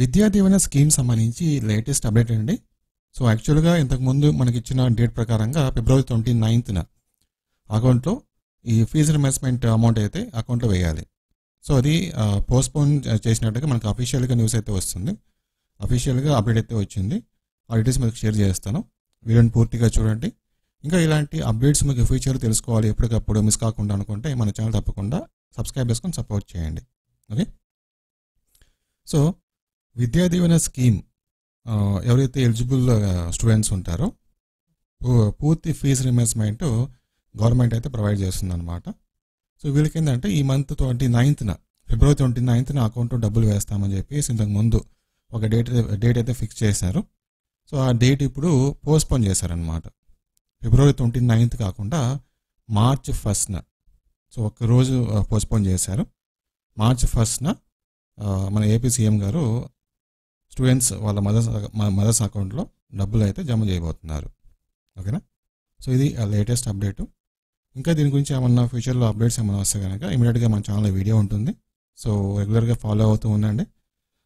Vidya Deevena scheme సంబంధించి latest update అండి. So యాక్చువల్గా ఇంతకుముందు మనకి ఇచ్చిన డేట్ ప్రకారంగా ఫిబ్రవరి 29న అకౌంట్లో ఈ ఫీజు రిమర్స్మెంట్ అమౌంట్ అయితే అకౌంట్లో వేయాలి. సో అది పోస్ట్పోన్ చేసినట్టుగా మనకు అఫీషియల్గా న్యూస్ అయితే వస్తుంది. అఫీషియల్గా అప్డేట్ అయితే వచ్చింది. ఆ డీటెయిల్స్ మీకు షేర్ చేస్తాను. వీడియోని పూర్తిగా చూడండి. ఇంకా ఇలాంటి అప్డేట్స్ మీకు ఫ్యూచర్ తెలుసుకోవాలి, ఎప్పటికప్పుడు మిస్ కాకుండా అనుకుంటే మన ఛానల్ తప్పకుండా సబ్స్క్రైబ్ చేసుకొని సపోర్ట్ చేయండి. Okay, so Vidya Deevena scheme ఎవరైతే ఎలిజిబుల్ స్టూడెంట్స్ ఉంటారో పూర్తి ఫీజు రిమర్స్మెంట్ గవర్నమెంట్ అయితే ప్రొవైడ్ చేస్తుంది అనమాట. సో వీళ్ళకి ఏంటంటే ఈ మంత్ 29న ఫిబ్రవరి 29న అకౌంట్లో డబ్బులు వేస్తామని చెప్పేసి ఇంతకు ముందు ఒక డేట్ అయితే ఫిక్స్ చేశారు. సో ఆ డేట్ ఇప్పుడు పోస్ట్పోన్ చేశారనమాట. ఫిబ్రవరి 29th కాకుండా మార్చ్ 1న, సో ఒక్కరోజు పోస్ట్పోన్ చేశారు. మార్చ్ 1న మన ఏపీ సీఎం గారు స్టూడెంట్స్ వాళ్ళ మదర్స్ అకౌంట్లో డబ్బులు అయితే జమ చేయబోతున్నారు. ఓకేనా, సో ఇది లేటెస్ట్ అప్డేటు. ఇంకా దీని గురించి ఏమన్నా ఫ్యూచర్లో అప్డేట్స్ ఏమైనా వస్తే కనుక ఇమీడియట్గా మన ఛానల్లో వీడియో ఉంటుంది. సో రెగ్యులర్గా ఫాలో అవుతూ ఉండండి.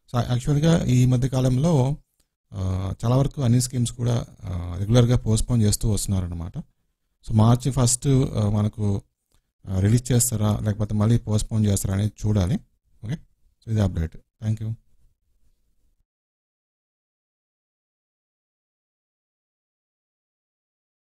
సో యాక్చువల్గా ఈ మధ్య కాలంలో చాలా వరకు అన్ని స్కీమ్స్ కూడా రెగ్యులర్గా పోస్ట్పోన్ చేస్తూ వస్తున్నారనమాట. సో మార్చి 1st మనకు రిలీజ్ చేస్తారా లేకపోతే మళ్ళీ పోస్ట్పోన్ చేస్తారా అనేది చూడాలి. ఓకే, సో ఇది అప్డేట్. Thank you.